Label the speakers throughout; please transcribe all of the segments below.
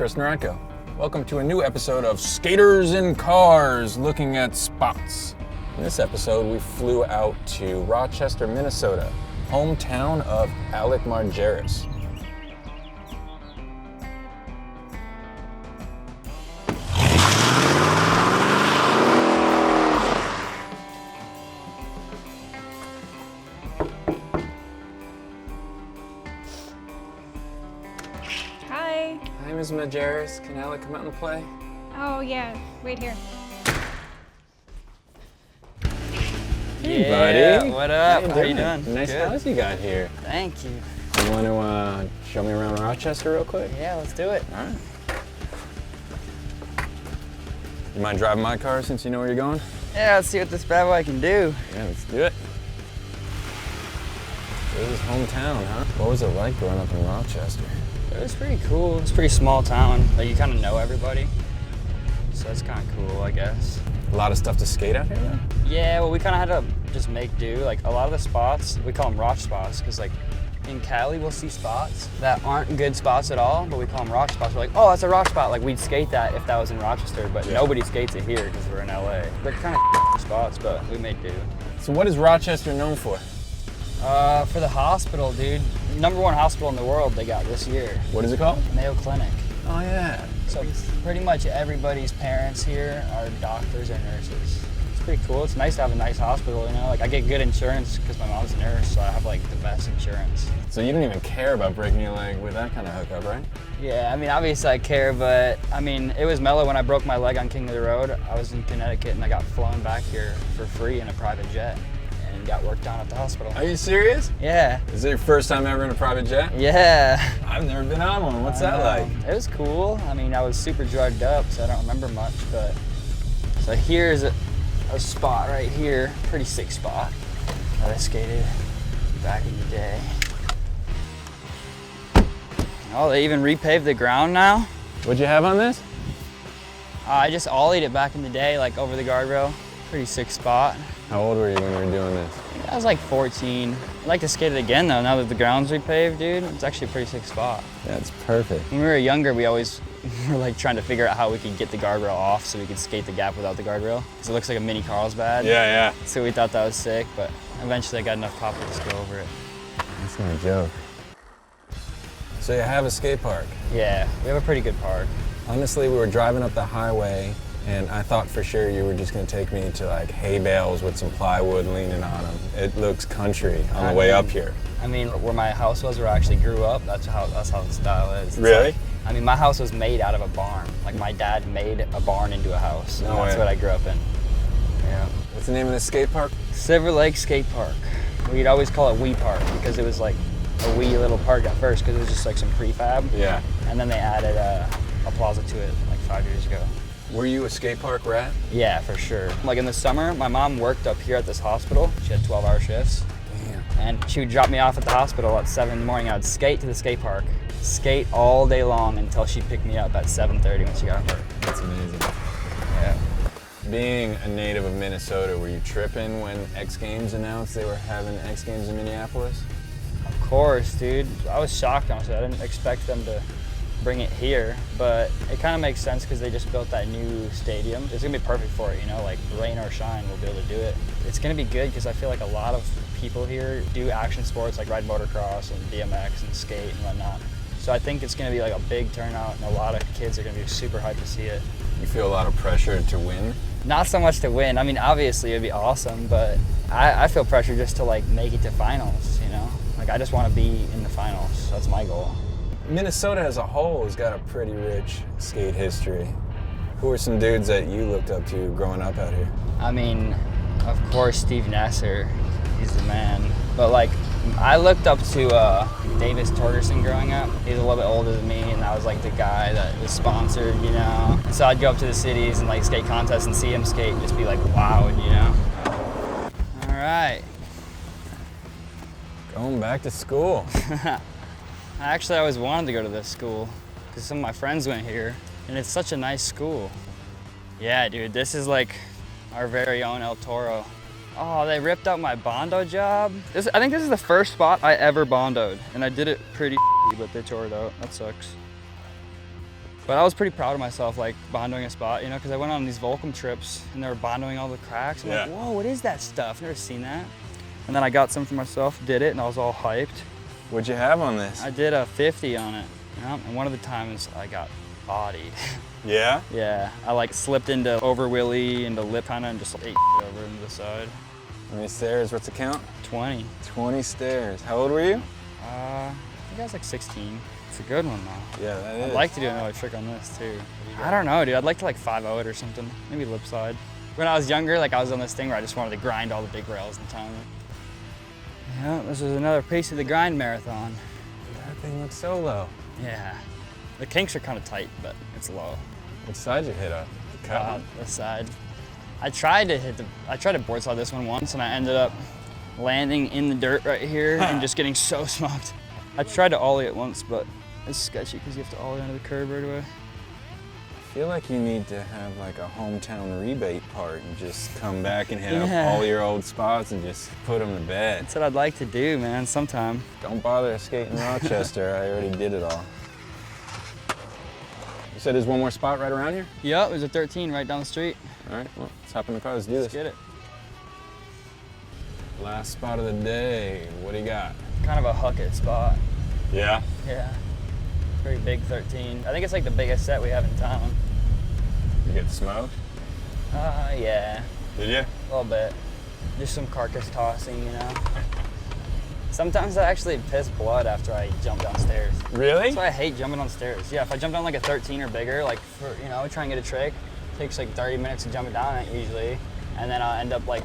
Speaker 1: Chris Nieratko. Welcome to a new episode of Skaters in Cars, looking at spots. In this episode, we flew out to Rochester, Minnesota, hometown of Alec Majerus.
Speaker 2: Hi.
Speaker 1: Hi, Ms. Majerus. Can Alec come out and play?
Speaker 2: Oh yeah, wait here.
Speaker 1: Hey,
Speaker 3: Yeah,
Speaker 1: buddy.
Speaker 3: what up?
Speaker 1: How
Speaker 3: you doing?
Speaker 1: Nice
Speaker 3: Good.
Speaker 1: house you got here.
Speaker 3: Thank you.
Speaker 1: You want to show me around Rochester real quick?
Speaker 3: Yeah, let's do it.
Speaker 1: All right. You mind driving my car since you know where you're going?
Speaker 3: Yeah, let's see what this bad boy can do.
Speaker 1: Yeah, let's do it. This is hometown, huh? What was it like growing up in Rochester?
Speaker 3: It was pretty cool. It's a pretty small town. Like, you kind of know everybody. So that's kind of cool, I guess.
Speaker 1: A lot of stuff to skate out here, though?
Speaker 3: Yeah, well, we kind of had to just make do. Like, a lot of the spots, we call them rock spots, because, like, in Cali, we'll see spots that aren't good spots at all, but we call them rock spots. We're like, oh, that's a rock spot. Like, we'd skate that if that was in Rochester, but nobody skates it here because we're in LA. They're kind of spots, but we make do.
Speaker 1: So what is Rochester known for?
Speaker 3: For the hospital, dude. #1 hospital in the world they got this year.
Speaker 1: What is it called?
Speaker 3: Mayo Clinic.
Speaker 1: Oh, yeah.
Speaker 3: So pretty much everybody's parents here are doctors or nurses. It's pretty cool. It's nice to have a nice hospital, you know? Like, I get good insurance because my mom's a nurse, so I have, like, the best insurance.
Speaker 1: So you don't even care about breaking your leg with that kind of hookup, right?
Speaker 3: Yeah, I mean, obviously I care, but, I mean, it was mellow when I broke my leg on King of the Road. I was in Connecticut, and I got flown back here for free in a private jet and got worked on at the hospital.
Speaker 1: Are you serious?
Speaker 3: Yeah.
Speaker 1: Is it your first time ever in a private jet?
Speaker 3: Yeah.
Speaker 1: I've never been on one. What's
Speaker 3: I
Speaker 1: that
Speaker 3: know.
Speaker 1: like?
Speaker 3: It was cool. I mean, I was super drugged up, so I don't remember much, but so here's a spot right here, pretty sick spot that I skated back in the day. Oh, they even repaved the ground now.
Speaker 1: What'd you have on this?
Speaker 3: I just ollied it back in the day, like over the guardrail. Pretty sick spot.
Speaker 1: How old were you when you were doing this?
Speaker 3: I was like 14. I'd like to skate it again though, now that the ground's repaved, dude. It's actually a pretty sick spot.
Speaker 1: Yeah, it's perfect.
Speaker 3: When we were younger, we always were like trying to figure out how we could get the guardrail off so we could skate the gap without the guardrail. Because it looks like a mini Carlsbad.
Speaker 1: Yeah.
Speaker 3: So we thought that was sick, but eventually I got enough pop to just go over it.
Speaker 1: That's no joke. So you have a skate park.
Speaker 3: Yeah, we have a pretty good park.
Speaker 1: Honestly, we were driving up the highway and I thought for sure you were just gonna take me to like hay bales with some plywood leaning on them. It looks country on the way up here.
Speaker 3: I mean, where my house was, where I actually grew up, that's how the style is. It's
Speaker 1: Really?
Speaker 3: like, I mean, my house was made out of a barn. Like, my dad made a barn into a house.
Speaker 1: No
Speaker 3: and that's
Speaker 1: way.
Speaker 3: what I grew up in. Yeah.
Speaker 1: What's the name of this skate park?
Speaker 3: Silver Lake Skate Park. We'd always call it Wee Park because it was like a wee little park at first because it was just like some prefab.
Speaker 1: Yeah.
Speaker 3: And then they added a plaza to it like 5 years ago.
Speaker 1: Were you a skate park rat?
Speaker 3: Yeah, for sure. Like in the summer, my mom worked up here at this hospital. She had 12-hour shifts.
Speaker 1: Damn.
Speaker 3: And she would drop me off at the hospital at 7 in the morning. I would skate to the skate park, skate all day long until she'd pick me up at 7:30 when she got home.
Speaker 1: That's amazing.
Speaker 3: Yeah.
Speaker 1: Being a native of Minnesota, were you tripping when X Games announced they were having X Games in Minneapolis?
Speaker 3: Of course, dude. I was shocked, honestly. I didn't expect them to bring it here, but it kind of makes sense because they just built that new stadium. It's gonna be perfect for it, you know, like rain or shine, we'll be able to do it. It's gonna be good because I feel like a lot of people here do action sports like ride motocross and BMX and skate and whatnot. So I think it's gonna be like a big turnout and a lot of kids are gonna be super hyped to see it.
Speaker 1: You feel a lot of pressure to win?
Speaker 3: Not so much to win. I mean, obviously it'd be awesome, but I feel pressure just to like make it to finals, you know? Like I just want to be in the finals. That's my goal.
Speaker 1: Minnesota as a whole has got a pretty rich skate history. Who are some dudes that you looked up to growing up out here?
Speaker 3: I mean, of course, Steve Nasser, he's the man. But like, I looked up to Davis Torgerson growing up. He's a little bit older than me, and I was like the guy that was sponsored, you know? So I'd go up to the cities and like skate contests and see him skate and just be like, wow, you know? All right.
Speaker 1: Going back to school.
Speaker 3: Actually, I always wanted to go to this school because some of my friends went here, and it's such a nice school. Yeah, dude, this is like our very own El Toro. Oh, they ripped out my Bondo job. I think this is the first spot I ever Bondoed, and I did it pretty but they tore it out. That sucks. But I was pretty proud of myself, like bondoing a spot, you know, because I went on these Volcom trips and they were bondoing all the cracks. I'm like, whoa, what is that stuff? Never seen that. And then I got some for myself, did it, and I was all hyped.
Speaker 1: What'd you have on this?
Speaker 3: I did a 50 on it, you know, and one of the times I got bodied.
Speaker 1: Yeah?
Speaker 3: Yeah, I like slipped into over wheelie, into lip kinda, and just ate over into the side.
Speaker 1: How many stairs? What's the count?
Speaker 3: 20.
Speaker 1: 20 stairs. How old were you?
Speaker 3: I think I was like 16. It's a good one though.
Speaker 1: Yeah, that is.
Speaker 3: I'd like to do another trick on this too. I don't know, dude. I'd like to like 5-0 it or something. Maybe lip slide. When I was younger, like I was on this thing where I just wanted to grind all the big rails in town. Yeah, this is another piece of the grind marathon.
Speaker 1: That thing looks so low.
Speaker 3: Yeah. The kinks are kind of tight, but it's low.
Speaker 1: What side you hit up? The cut?
Speaker 3: This side. I tried to board slide this one once, and I ended up landing in the dirt right here and just getting so smoked. I tried to ollie it once, but it's sketchy because you have to ollie under the curb right away.
Speaker 1: I feel like you need to have like a hometown rebate part and just come back and hit up all your old spots and just put them to bed.
Speaker 3: That's what I'd like to do, man, sometime.
Speaker 1: Don't bother skating Rochester. I already did it all. You said there's one more spot right around here?
Speaker 3: Yep, there's a 13 right down the street.
Speaker 1: All right, well, let's hop in the car. Let's do this.
Speaker 3: Let's get it.
Speaker 1: Last spot of the day. What do you got?
Speaker 3: Kind of a huck it spot.
Speaker 1: Yeah?
Speaker 3: Yeah. Pretty big 13. I think it's like the biggest set we have in town.
Speaker 1: You get smoked?
Speaker 3: Yeah.
Speaker 1: Did you?
Speaker 3: A little bit. Just some carcass tossing, you know. Sometimes I actually piss blood after I jump downstairs.
Speaker 1: Really?
Speaker 3: That's why I hate jumping on stairs. Yeah, if I jump down like a 13 or bigger, like for, you know, try and get a trick, it takes like 30 minutes to jump it down it usually. And then I'll end up like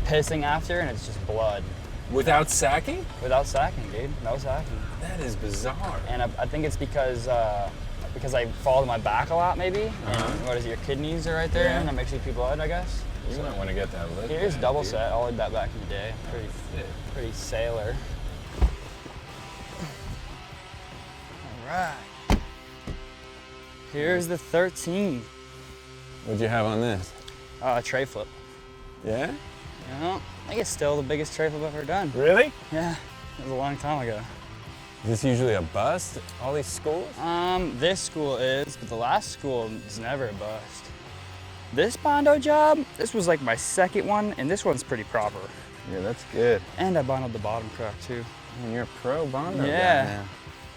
Speaker 3: pissing after and it's just blood.
Speaker 1: Without sacking?
Speaker 3: Without sacking, dude. No sacking.
Speaker 1: That is bizarre.
Speaker 3: And I think it's because I fall to my back a lot, maybe. And what is it, your kidneys are right there, and that makes you pee blood, I guess.
Speaker 1: You might want to get that looked
Speaker 3: Here's
Speaker 1: at,
Speaker 3: double
Speaker 1: dude.
Speaker 3: set. I ollied that back in the day. Pretty sailor. All right. Here's the 13.
Speaker 1: What'd you have on this?
Speaker 3: Tray flip.
Speaker 1: Yeah?
Speaker 3: You know, I think it's still the biggest tray flip I've ever done.
Speaker 1: Really?
Speaker 3: Yeah, it was a long time ago.
Speaker 1: Is this usually a bust, all these schools?
Speaker 3: This school is, but the last school is never a bust. This Bondo job, this was like my second one, and this one's pretty proper.
Speaker 1: Yeah, that's good.
Speaker 3: And I bondoed the bottom crack too.
Speaker 1: Man, you're a pro Bondo guy
Speaker 3: Yeah.
Speaker 1: now.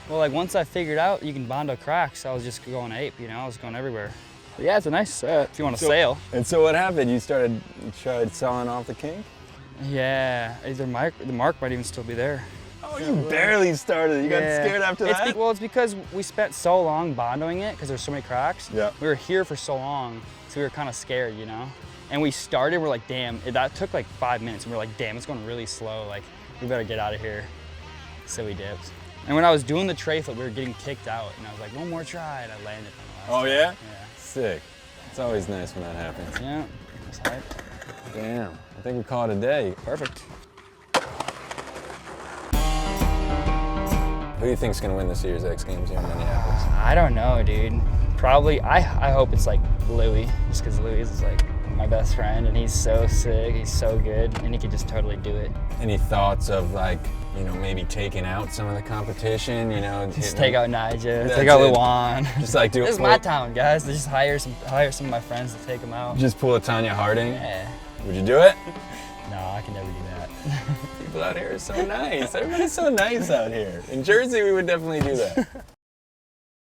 Speaker 3: Well, like once I figured out you can Bondo cracks, I was just going ape, you know, I was going everywhere. But yeah, it's a nice set if you want to sail.
Speaker 1: And so what happened? You tried selling off the kink?
Speaker 3: Yeah, the mark might even still be there.
Speaker 1: Oh, you barely started. You got scared after that?
Speaker 3: Well, it's because we spent so long bondoing it because there's so many cracks.
Speaker 1: Yeah.
Speaker 3: We were here for so long, so we were kind of scared, you know? And we started, we're like, damn, that took like 5 minutes. And we're like, damn, it's going really slow. Like, we better get out of here. So we dipped. And when I was doing the tray flip, we were getting kicked out. And I was like, one more try, and I landed on the last
Speaker 1: Oh, yeah?
Speaker 3: try. Yeah.
Speaker 1: Sick. It's always nice when that happens.
Speaker 3: Yeah, it's hype.
Speaker 1: Damn. I think we call it a day.
Speaker 3: Perfect.
Speaker 1: Who do you think's gonna win this year's X Games here in Minneapolis?
Speaker 3: I don't know, dude. Probably, I hope it's like Louis, just because Louis is like my best friend and he's so sick, he's so good, and he could just totally do it.
Speaker 1: Any thoughts of like, you know, maybe taking out some of the competition, you know?
Speaker 3: Just take out Nija,
Speaker 1: That's
Speaker 3: take out
Speaker 1: it.
Speaker 3: Luan.
Speaker 1: Just like do
Speaker 3: This is my town, guys. Just hire some of my friends to take them out.
Speaker 1: Just pull a Tanya Harding?
Speaker 3: Yeah.
Speaker 1: Would you do it?
Speaker 3: No, I can never do that.
Speaker 1: People out here are so nice. Everybody's so nice out here. In Jersey, we would definitely do that.